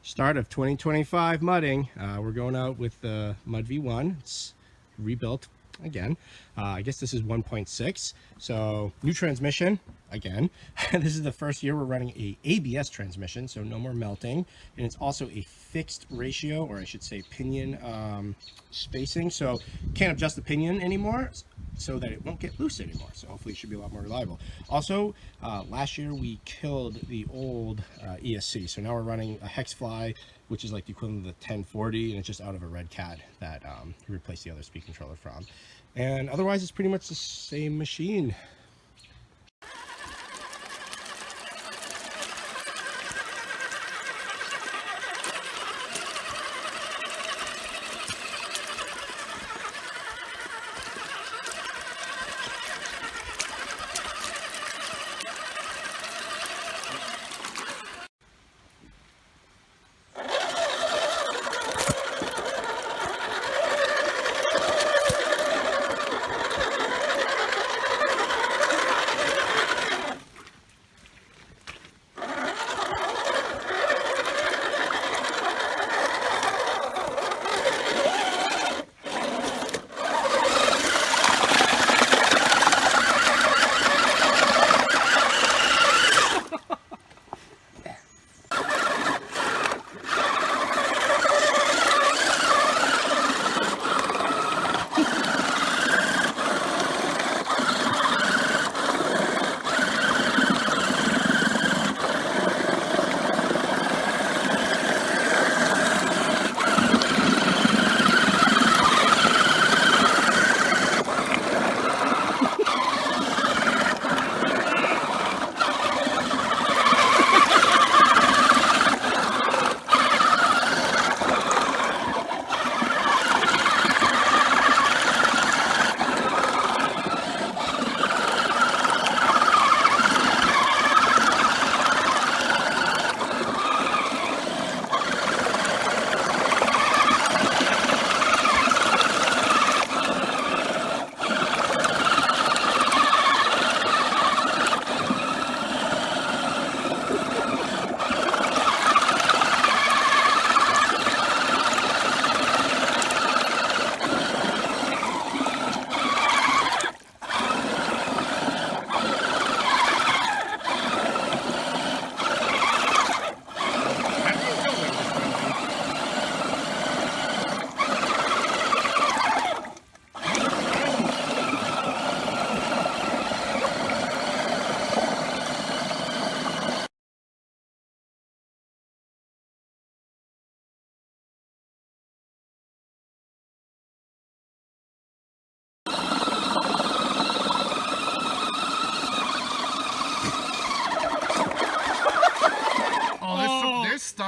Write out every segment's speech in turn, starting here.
Start of 2025 mudding. We're going out with the MudV1. It's rebuilt again. I guess this is 1.6. So new transmission again. This is the first year we're running a ABS transmission, so no more melting. And it's also a fixed ratio, or I should say pinion spacing. So can't adjust the pinion anymore, so that it won't get loose anymore. So hopefully it should be a lot more reliable. Also, last year we killed the old ESC. So now we're running a hex fly, which is like the equivalent of the 1040, and it's just out of a Red Cat that we replaced the other speed controller from. And otherwise it's pretty much the same machine.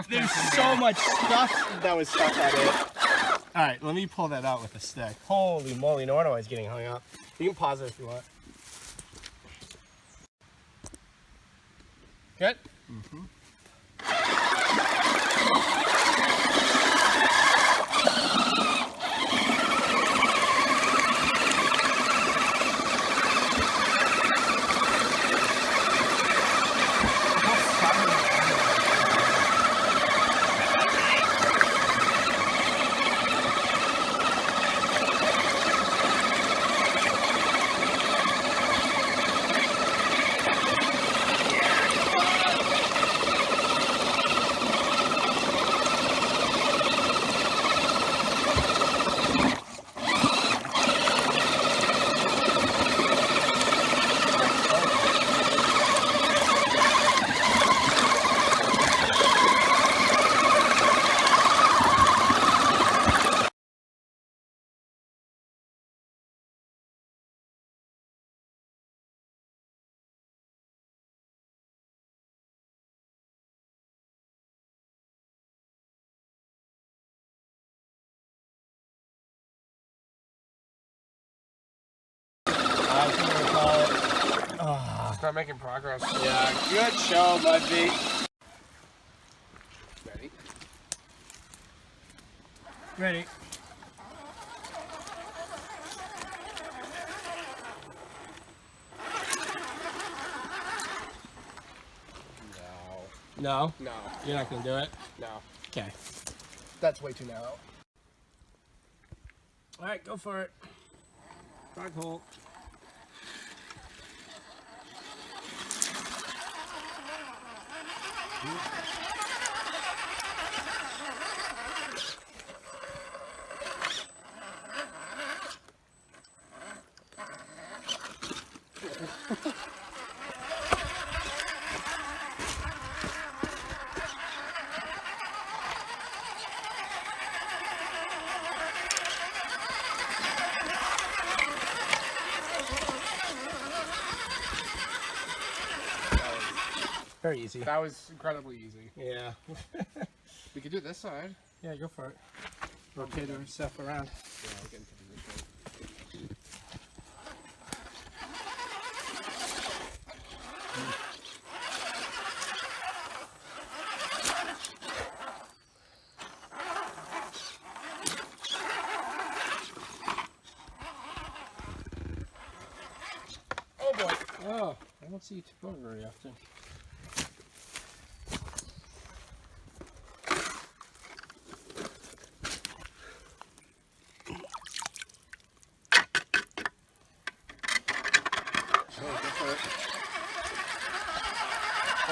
There's so much stuff that was stuck on it. All right, let me pull that out with a stick. Holy moly, no wonder why it's getting hung up. You can pause it if you want. Good? Mm-hmm. Start making progress. Yeah, good show, MudV. Ready? Ready. No? No. You're not going to do it? No. Okay. That's way too narrow. Alright, go for it. Frog hole. Very easy. That was incredibly easy. Yeah. We could do it this side. Yeah, go for it. Rotate our stuff around. Yeah, I'll get into position. Oh boy. Oh, I don't see you tip over very often.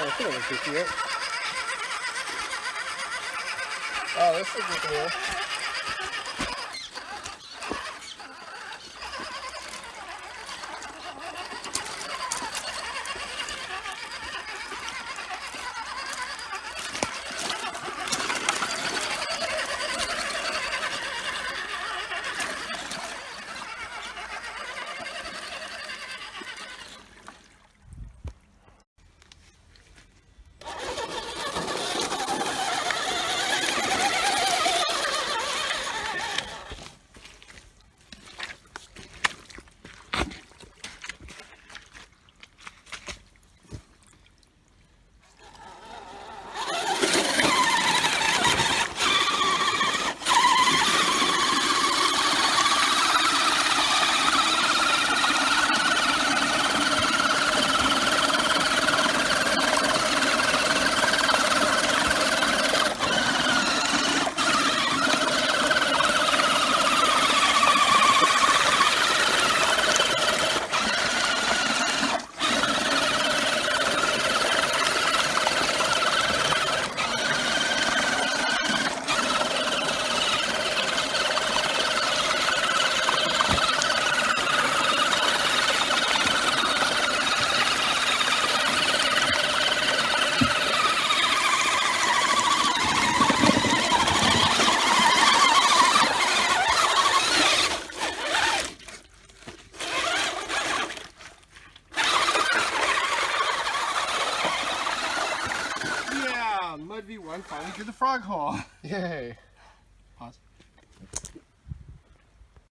Oh, I think I can see it. Oh, this is cool. MudV1 finally did the frog hole. Yay. Pause.